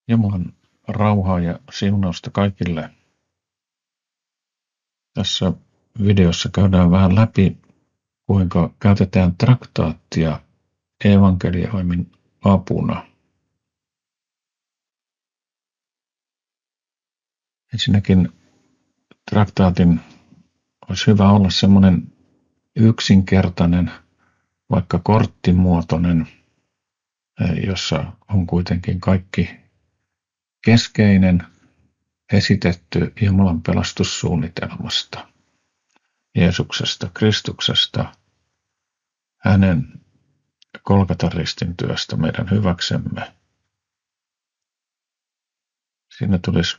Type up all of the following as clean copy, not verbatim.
Jumalan rauhaa ja siunausta kaikille. Tässä videossa käydään vähän läpi, kuinka käytetään traktaattia evankelioinnin apuna. Ensinnäkin traktaatin olisi hyvä olla semmoinen yksinkertainen, vaikka korttimuotoinen, jossa on kuitenkin kaikki keskeinen esitetty Jumalan pelastussuunnitelmasta, Jeesuksesta, Kristuksesta, hänen Golgatan ristin työstä meidän hyväksemme. Siinä tulisi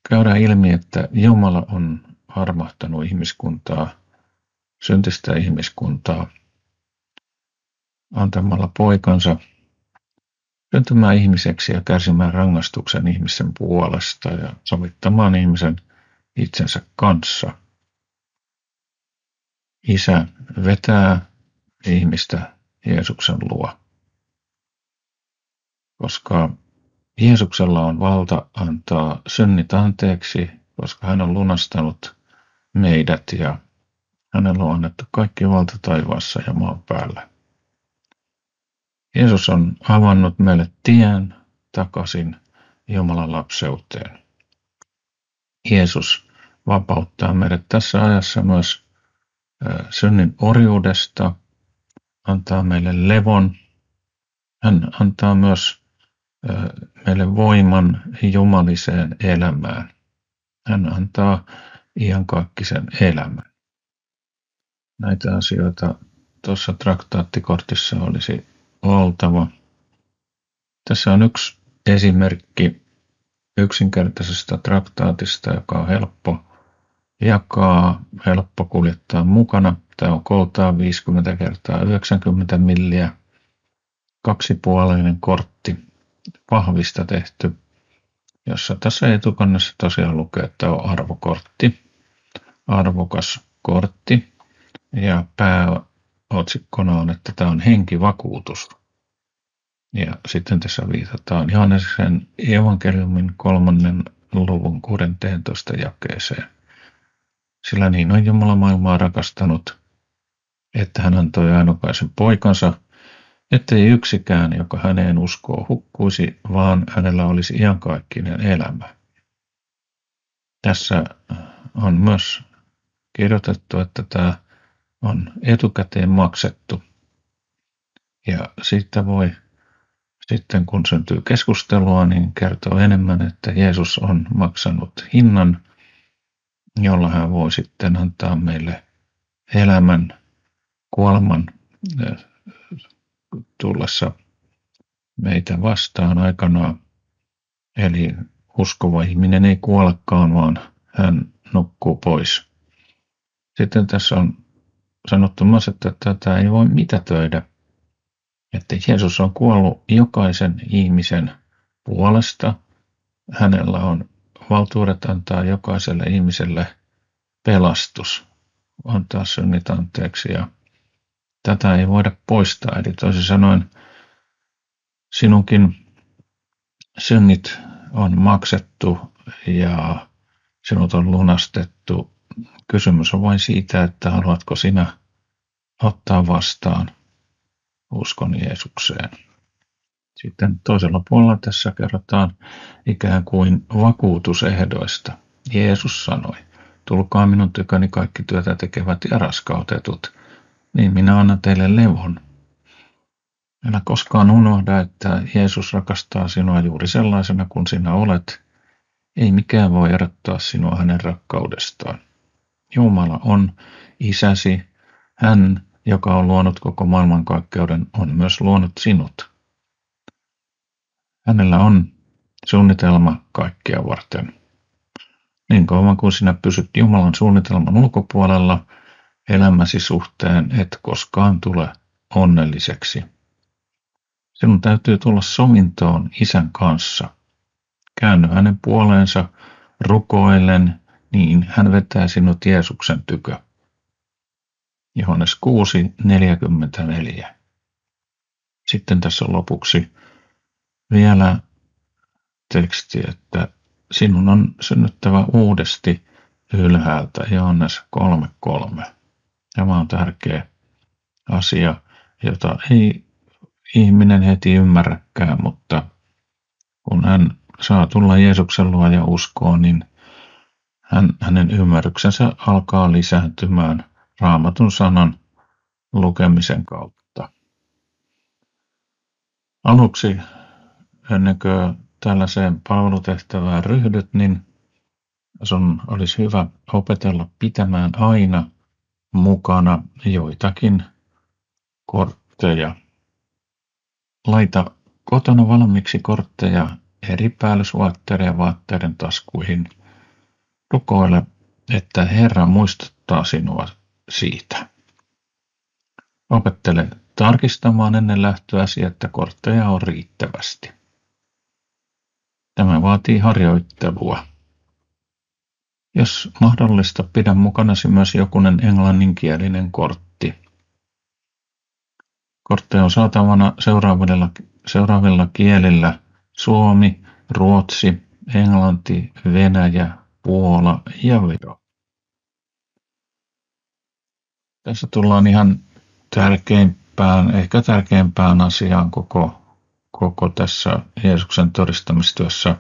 käydä ilmi, että Jumala on armahtanut ihmiskuntaa, syntistä ihmiskuntaa, antamalla poikansa syntymään ihmiseksi ja kärsimään rangaistuksen ihmisen puolesta ja sovittamaan ihmisen itsensä kanssa. Isä vetää ihmistä Jeesuksen luo, koska Jeesuksella on valta antaa synnit anteeksi, koska hän on lunastanut meidät ja hänellä on annettu kaikki valta taivaassa ja maan päällä. Jeesus on avannut meille tien takaisin Jumalan lapseuteen. Jeesus vapauttaa meidät tässä ajassa myös synnin orjuudesta, antaa meille levon. Hän antaa myös meille voiman jumaliseen elämään. Hän antaa iankaikkisen elämän. Näitä asioita tuossa traktaattikortissa olisi oltava. Tässä on yksi esimerkki yksinkertaisesta traktaatista, joka on helppo jakaa, helppo kuljettaa mukana. Tämä on kooltaan 50 × 90 milliä, kaksipuolinen kortti, pahvista tehty, jossa tässä etukannassa tosiaan lukee, että on arvokortti, arvokas kortti, ja pääotsikkona on, että tämä on henkivakuutus. Ja sitten tässä viitataan Johanneksen evankeliumin 3. luvun 16. jakeeseen. Sillä niin on Jumala maailmaa rakastanut, että hän antoi ainokaisen poikansa, ettei yksikään, joka häneen uskoo, hukkuisi, vaan hänellä olisi iankaikkinen elämä. Tässä on myös kirjoitettu, että tämä on etukäteen maksettu. Ja siitä voi sitten, kun syntyy keskustelua, niin kertoo enemmän, että Jeesus on maksanut hinnan, jolla hän voi sitten antaa meille elämän kuoleman tullessa meitä vastaan aikanaan. Eli uskova ihminen ei kuolekaan, vaan hän nukkuu pois. Sitten tässä on sanottu myös, että tätä ei voi mitätöidä, että Jeesus on kuollut jokaisen ihmisen puolesta. Hänellä on valtuudet antaa jokaiselle ihmiselle pelastus, antaa synnit anteeksi, ja tätä ei voida poistaa. Eli toisin sanoen sinunkin synnit on maksettu ja sinut on lunastettu. Kysymys on vain siitä, että haluatko sinä ottaa vastaan uskon Jeesukseen. Sitten toisella puolella tässä kerrotaan ikään kuin vakuutusehdoista. Jeesus sanoi, tulkaa minun tyköni kaikki työtä tekevät ja raskautetut, niin minä annan teille levon. Älä koskaan unohda, että Jeesus rakastaa sinua juuri sellaisena kuin sinä olet. Ei mikään voi erottaa sinua hänen rakkaudestaan. Jumala on isäsi, hän, joka on luonut koko maailmankaikkeuden, on myös luonut sinut. Hänellä on suunnitelma kaikkia varten. Niin kauan kuin sinä pysyt Jumalan suunnitelman ulkopuolella elämäsi suhteen, et koskaan tule onnelliseksi. Sinun täytyy tulla sovintoon Isän kanssa. Käänny hänen puoleensa rukoillen, niin hän vetää sinut Jeesuksen tykö. Johannes 6:44. Sitten tässä lopuksi vielä teksti, että sinun on synnyttävä uudesti ylhäältä, Johannes 3:3. Tämä on tärkeä asia, jota ei ihminen heti ymmärräkään, mutta kun hän saa tulla Jeesuksen luo ja uskoo, niin hänen ymmärryksensä alkaa lisääntymään Raamatun sanan lukemisen kautta. Aluksi, ennen kuin tällaiseen palvelutehtävään ryhdyt, niin sun olisi hyvä opetella pitämään aina mukana joitakin kortteja. Laita kotona valmiiksi kortteja eri päällysvaatteiden ja vaatteiden taskuihin. Rukoile, että Herra muistuttaa sinua siitä. Opettele tarkistamaan ennen lähtöäsi, että kortteja on riittävästi. Tämä vaatii harjoittelua. Jos mahdollista, pidä mukanasi myös jokunen englanninkielinen kortti. Kortteja on saatavana seuraavilla kielillä: suomi, ruotsi, englanti, venäjä, Puola ja Viro. Tässä tullaan ihan ehkä tärkeimpään asiaan koko tässä Jeesuksen todistamistyössä.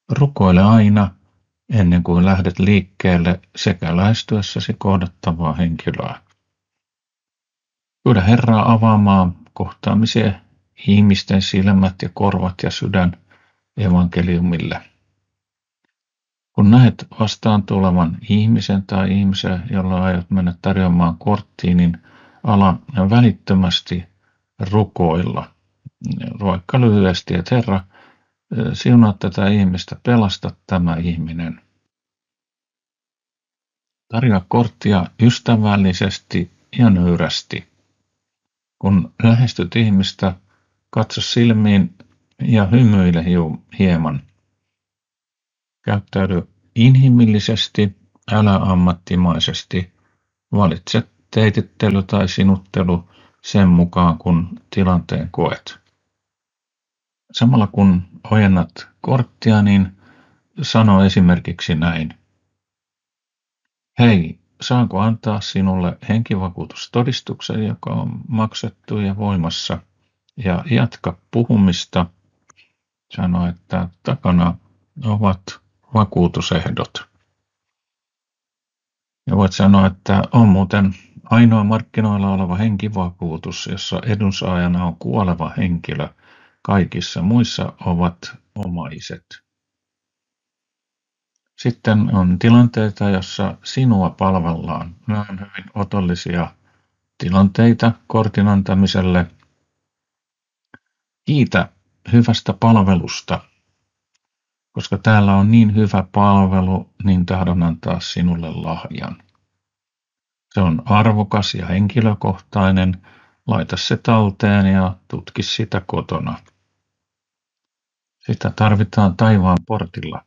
Rukoile aina ennen kuin lähdet liikkeelle sekä lähestyessäsi kohdattavaa henkilöä. Pyydä Herraa avaamaan kohtaamisia ihmisten silmät ja korvat ja sydän evankeliumille. Kun näet vastaan tulevan ihmisen tai ihmisen, jolla aiot mennä tarjoamaan korttiin, niin ala välittömästi rukoilla. Vaikka lyhyesti, että Herra, siunaa tätä ihmistä, pelasta tämä ihminen. Tarjoa korttia ystävällisesti ja nöyrästi. Kun lähestyt ihmistä, katso silmiin ja hymyile hieman. Käyttäydy inhimillisesti, älä ammattimaisesti. Valitse teitittely tai sinuttelu sen mukaan, kun tilanteen koet. Samalla kun ojennat korttia, niin sano esimerkiksi näin. Hei, saanko antaa sinulle henkivakuutustodistuksen, joka on maksettu ja voimassa? Ja jatka puhumista. Sano, että takana ovat vakuutusehdot. Ja voit sanoa, että on muuten ainoa markkinoilla oleva henkivakuutus, jossa edunsaajana on kuoleva henkilö. Kaikissa muissa ovat omaiset. Sitten on tilanteita, jossa sinua palvellaan. Nämä on hyvin otollisia tilanteita kortin antamiselle. Kiitä hyvästä palvelusta. Koska täällä on niin hyvä palvelu, niin tahdon antaa sinulle lahjan. Se on arvokas ja henkilökohtainen. Laita se talteen ja tutki sitä kotona. Sitä tarvitaan taivaan portilla.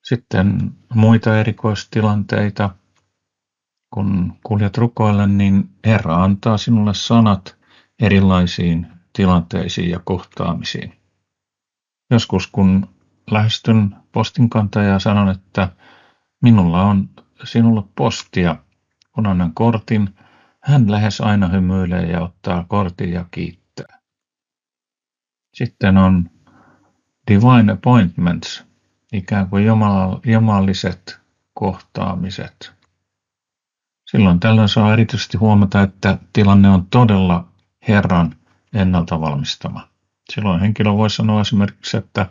Sitten muita erikoistilanteita. Kun kuljet rukoillen, niin Herra antaa sinulle sanat erilaisiin tilanteisiin ja kohtaamisiin. Joskus kun lähestyn postinkantajaa, sanon, että minulla on sinulle postia, kun annan kortin. Hän lähes aina hymyilee ja ottaa kortin ja kiittää. Sitten on divine appointments, ikään kuin jumalalliset kohtaamiset. Silloin tällöin saa erityisesti huomata, että tilanne on todella Herran ennalta valmistama. Silloin henkilö voi sanoa esimerkiksi, että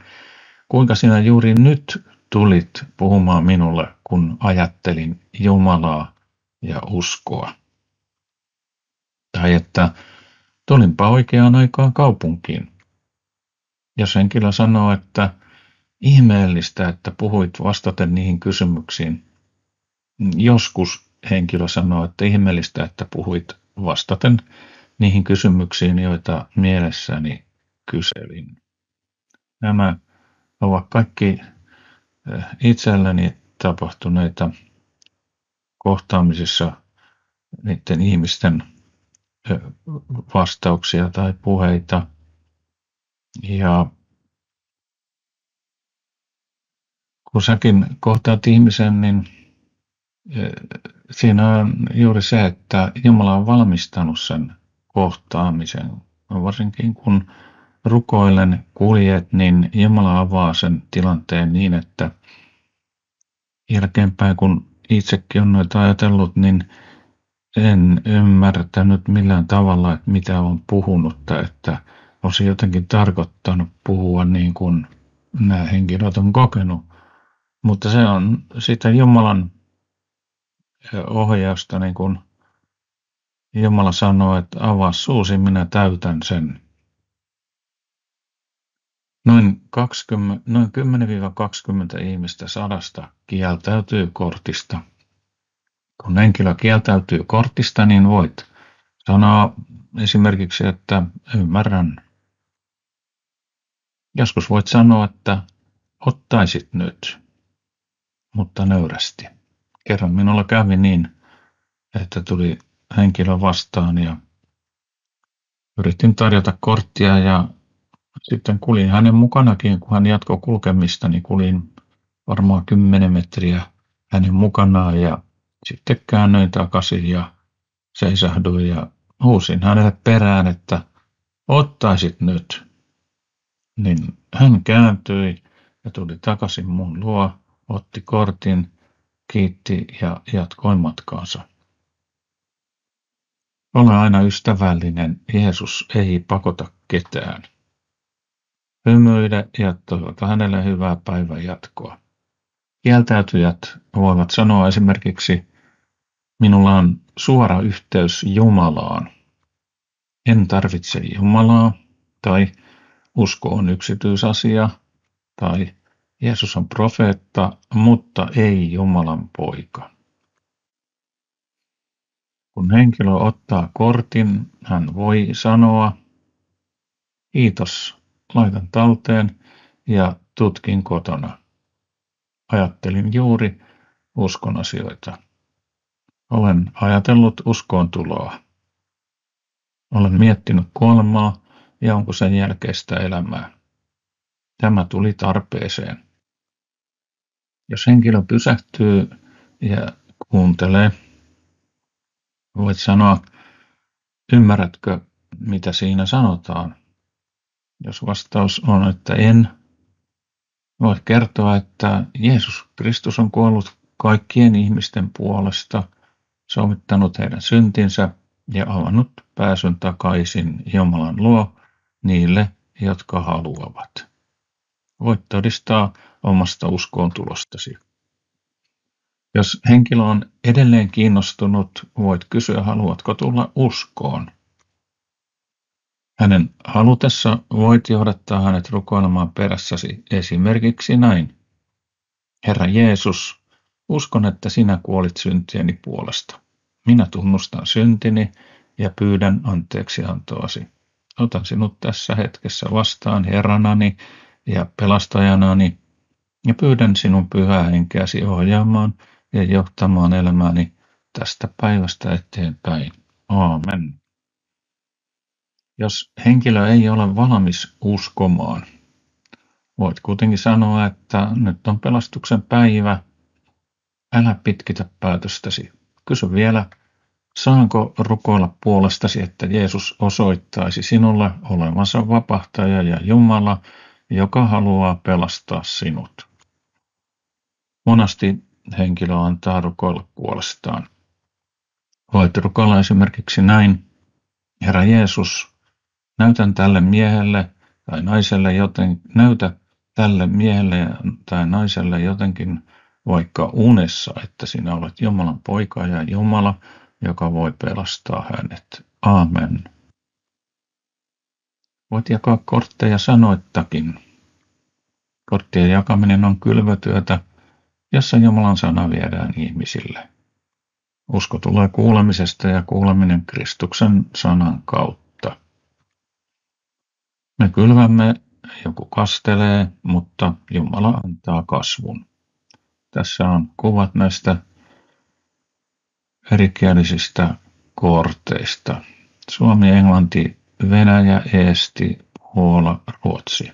kuinka sinä juuri nyt tulit puhumaan minulle, kun ajattelin Jumalaa ja uskoa. Tai että tulinpa oikeaan aikaan kaupunkiin. Jos henkilö sanoo, että ihmeellistä, että puhuit vastaten niihin kysymyksiin. Joskus henkilö sanoo, että ihmeellistä, että puhuit vastaten niihin kysymyksiin, joita mielessäni kyselin. Nämä ovat kaikki itselleni tapahtuneita kohtaamisissa niiden ihmisten vastauksia tai puheita. Ja kun säkin kohtaat ihmisen, niin siinä on juuri se, että Jumala on valmistanut sen kohtaamisen. Varsinkin kun rukoillen kuljet, niin Jumala avaa sen tilanteen niin, että jälkeenpäin kun itsekin on noita ajatellut, niin en ymmärtänyt millään tavalla, että mitä on puhunut, tai että olisi jotenkin tarkoittanut puhua niin kuin nämä henkilöt on kokenut. Mutta se on sitä Jumalan ohjausta, niin kuin Jumala sanoo, että avaa suusi, minä täytän sen. Noin 10-20 ihmistä 100 kieltäytyy kortista. Kun henkilö kieltäytyy kortista, niin voit sanoa esimerkiksi, että ymmärrän. Joskus voit sanoa, että ottaisit nyt, mutta nöyrästi. Kerran minulla kävi niin, että tuli henkilö vastaan ja yritin tarjota korttia ja sitten kuljin hänen mukanakin, kun hän jatkoi kulkemista, niin kuljin varmaan 10 metriä hänen mukanaan ja sitten käännyin takaisin ja seisahduin ja huusin hänelle perään, että ottaisit nyt. Niin hän kääntyi ja tuli takaisin mun luo, otti kortin, kiitti ja jatkoi matkaansa. Ole aina ystävällinen, Jeesus ei pakota ketään. Hymyile ja toivota hänelle hyvää päivän jatkoa. Kieltäytyjät voivat sanoa esimerkiksi, minulla on suora yhteys Jumalaan. En tarvitse Jumalaa, tai usko on yksityisasia, tai Jeesus on profeetta, mutta ei Jumalan poika. Kun henkilö ottaa kortin, hän voi sanoa, kiitos, laitan talteen ja tutkin kotona. Ajattelin juuri uskon asioita. Olen ajatellut uskoon tuloa. Olen miettinyt kuolemaa ja onko sen jälkeistä elämää. Tämä tuli tarpeeseen. Jos henkilö pysähtyy ja kuuntelee, voit sanoa, ymmärrätkö mitä siinä sanotaan? Jos vastaus on, että en, voit kertoa, että Jeesus Kristus on kuollut kaikkien ihmisten puolesta, sovittanut heidän syntinsä ja avannut pääsyn takaisin Jumalan luo niille, jotka haluavat. Voit todistaa omasta uskoon tulostasi. Jos henkilö on edelleen kiinnostunut, voit kysyä, haluatko tulla uskoon. Hänen halutessa voit johdattaa hänet rukoilemaan perässäsi esimerkiksi näin. Herra Jeesus, uskon, että sinä kuolit syntieni puolesta. Minä tunnustan syntini ja pyydän anteeksiantoasi. Otan sinut tässä hetkessä vastaan Herranani ja pelastajanani ja pyydän sinun pyhää henkeäsi ohjaamaan ja johtamaan elämääni tästä päivästä eteenpäin. Aamen. Jos henkilö ei ole valmis uskomaan, voit kuitenkin sanoa, että nyt on pelastuksen päivä. Älä pitkitä päätöstäsi. Kysy vielä, saanko rukoilla puolestasi, että Jeesus osoittaisi sinulle olevansa vapahtaja ja Jumala, joka haluaa pelastaa sinut. Monasti henkilö antaa rukoilla puolestaan. Voit rukoilla esimerkiksi näin, Herra Jeesus, näytä tälle miehelle tai naiselle jotenkin vaikka unessa, että sinä olet Jumalan poika ja Jumala, joka voi pelastaa hänet. Aamen. Voit jakaa kortteja sanoittakin. Korttien jakaminen on kylvötyötä, jossa Jumalan sana viedään ihmisille. Usko tulee kuulemisesta ja kuuleminen Kristuksen sanan kautta. Me kylvämme, joku kastelee, mutta Jumala antaa kasvun. Tässä on kuvat näistä erikielisistä korteista. Suomi, Englanti, Venäjä, Eesti, Puola, Ruotsi.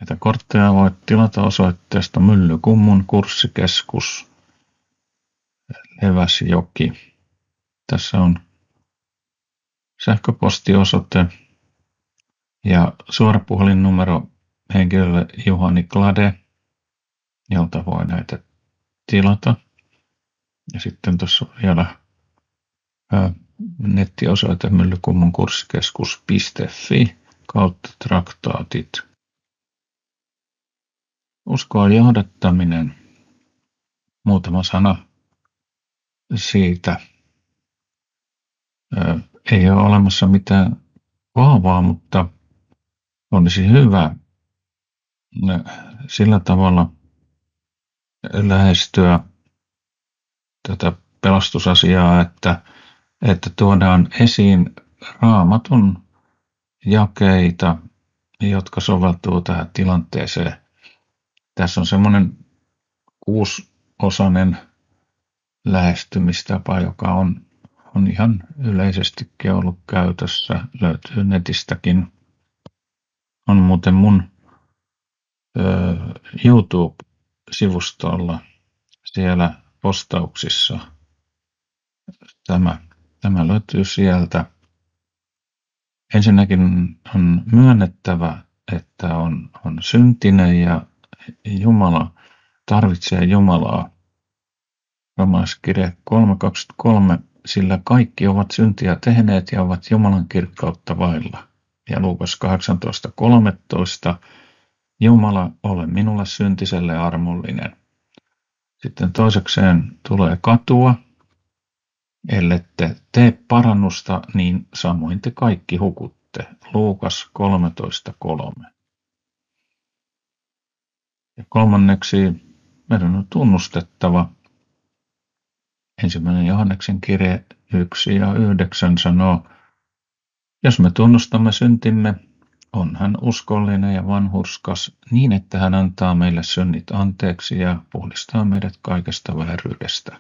Näitä kortteja voit tilata osoitteesta Myllykummun kurssikeskus Leväsjoki. Tässä on sähköpostiosoite ja suorapuhelinnumero henkilölle Juhani Klade, jolta voi näitä tilata. Ja sitten tuossa vielä nettiosoite myllykummunkurssikeskus.fi/traktaatit. Uskoon johdattaminen. Muutama sana siitä. Ei ole olemassa mitään vahvaa, mutta olisi hyvä sillä tavalla lähestyä tätä pelastusasiaa, että tuodaan esiin Raamatun jakeita, jotka soveltuu tähän tilanteeseen. Tässä on semmoinen 6-osainen lähestymistapa, joka on ihan yleisestikin ollut käytössä, löytyy netistäkin. On muuten mun YouTube-sivustolla siellä postauksissa. Tämä löytyy sieltä. Ensinnäkin on myönnettävä, että on syntinen ja Jumala tarvitsee Jumalaa. Roomalaiskirje 3:23, sillä kaikki ovat syntiä tehneet ja ovat Jumalan kirkkautta vailla. Ja Luukas 18:13, Jumala, ole minulle syntiselle armollinen. Sitten toisekseen tulee katua, ellette tee parannusta, niin samoin te kaikki hukutte. Luukas 13:3. Ja kolmanneksi meidän on tunnustettava. 1. Johanneksen kirje 1:9 sanoo, jos me tunnustamme syntimme, on hän uskollinen ja vanhurskas niin, että hän antaa meille synnit anteeksi ja puhdistaa meidät kaikesta vääryydestä.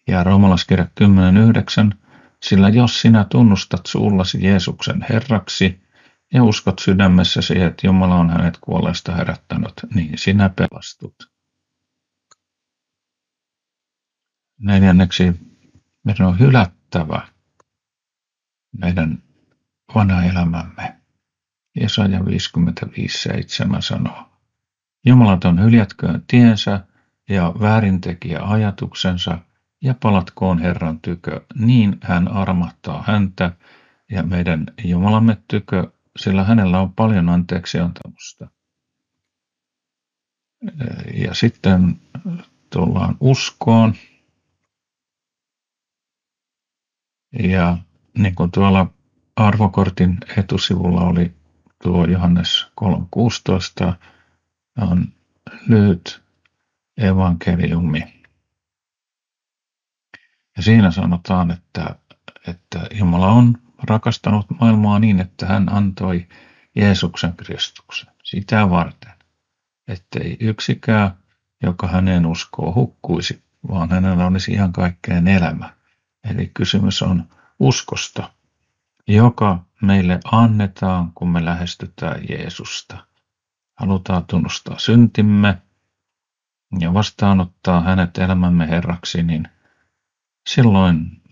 Ja Roomalaiskirje 10:9, sillä jos sinä tunnustat suullasi Jeesuksen Herraksi ja uskot sydämessäsi, että Jumala on hänet kuolleesta herättänyt, niin sinä pelastut. Neljänneksi meidän on hylättävä meidän vanha elämämme. Jesaja 55:7 sanoo, Jumalaton hyljätköön tiensä ja väärintekijä ajatuksensa ja palatkoon Herran tykö, niin hän armahtaa häntä ja meidän Jumalamme tykö, sillä hänellä on paljon anteeksiantamusta. Ja sitten tullaan uskoon. Ja niin kuin tuolla arvokortin etusivulla oli tuo Johannes 3:16, on lyhyt evankeliumi. Ja siinä sanotaan, että Jumala on rakastanut maailmaa niin, että hän antoi Jeesuksen Kristuksen sitä varten, ettei yksikään, joka häneen uskoo, hukkuisi, vaan hänellä olisi ihan kaikkeen elämä. Eli kysymys on uskosta, joka meille annetaan, kun me lähestytään Jeesusta. Halutaan tunnustaa syntimme ja vastaanottaa hänet elämämme Herraksi, niin silloin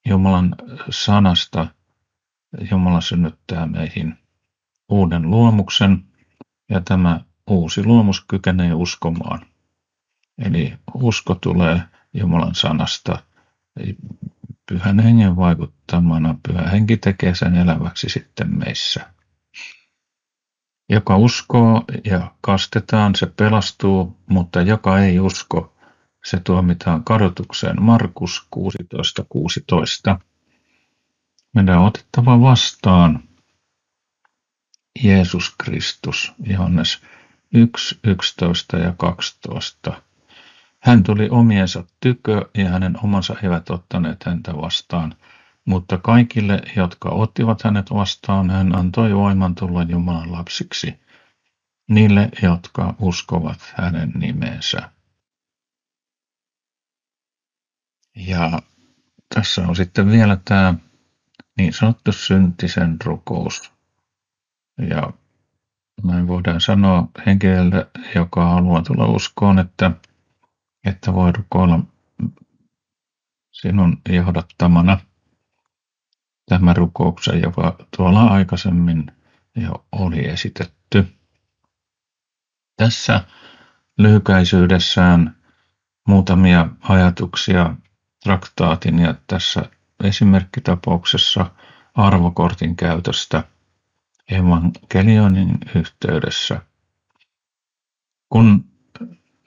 Jumalan sanasta Jumala synnyttää meihin uuden luomuksen ja tämä uusi luomus kykenee uskomaan. Eli usko tulee Jumalan sanasta Pyhän Hengen vaikuttamana. Pyhä Henki tekee sen eläväksi sitten meissä. Joka uskoo ja kastetaan, se pelastuu, mutta joka ei usko, se tuomitaan kadotukseen. Markus 16:16. Meidän on otettava vastaan Jeesus Kristus, Johannes 1:11 ja 12. Hän tuli omiensa tykö ja hänen omansa eivät ottaneet häntä vastaan, mutta kaikille, jotka ottivat hänet vastaan, hän antoi voiman tulla Jumalan lapsiksi, niille, jotka uskovat hänen nimeensä. Ja tässä on sitten vielä tämä niin sanottu syntisen rukous. Ja mä me voidaan sanoa henkilölle, joka haluaa tulla uskoon, että voi rukoilla sinun johdattamana tämä rukouksen, joka tuolla aikaisemmin jo oli esitetty. Tässä lyhykäisyydessään muutamia ajatuksia traktaatin ja tässä esimerkkitapauksessa arvokortin käytöstä evankelioinnin yhteydessä. Kun,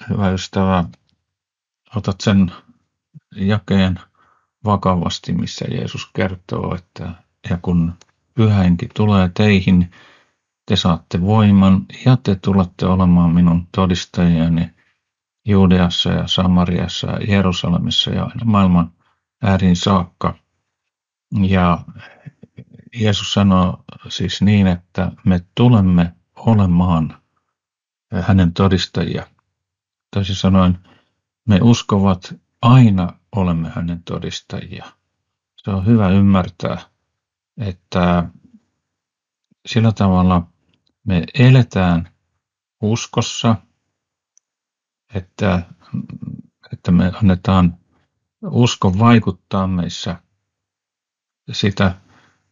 hyvä ystävä, otat sen jakeen vakavasti, missä Jeesus kertoo, että ja kun Pyhä Henki tulee teihin, te saatte voiman ja te tulette olemaan minun todistajiani Juudeassa ja Samariassa ja Jerusalemissa ja aina maailman ääriin saakka. Ja Jeesus sanoo siis niin, että me tulemme olemaan hänen todistajia. Toisin sanoen, me uskovat aina olemme hänen todistajia. Se on hyvä ymmärtää, että sillä tavalla me eletään uskossa, että me annetaan uskon vaikuttaa meissä sitä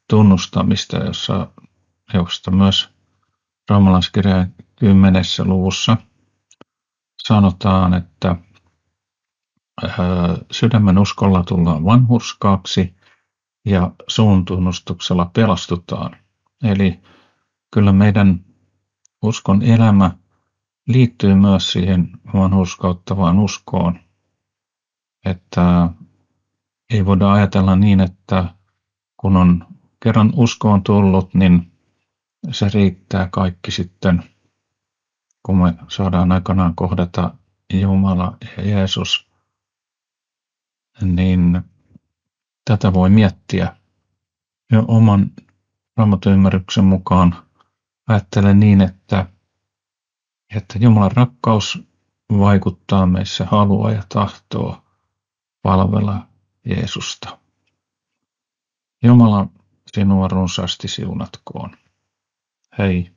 tunnustamista, josta myös roomalaiskirjan 10. luvussa sanotaan, että sydämen uskolla tullaan vanhurskaaksi ja suun tunnustuksella pelastutaan. Eli kyllä meidän uskon elämä liittyy myös siihen vanhurskauttavaan uskoon, että ei voida ajatella niin, että kun on kerran uskoon tullut, niin se riittää kaikki sitten, kun me saadaan aikanaan kohdata Jumala ja Jeesus, niin tätä voi miettiä jo oman Raamatun ymmärryksen mukaan. Ajattelen niin, että Jumalan rakkaus vaikuttaa meissä halua ja tahtoa palvella Jeesusta. Jumala sinua runsaasti siunatkoon. Hei.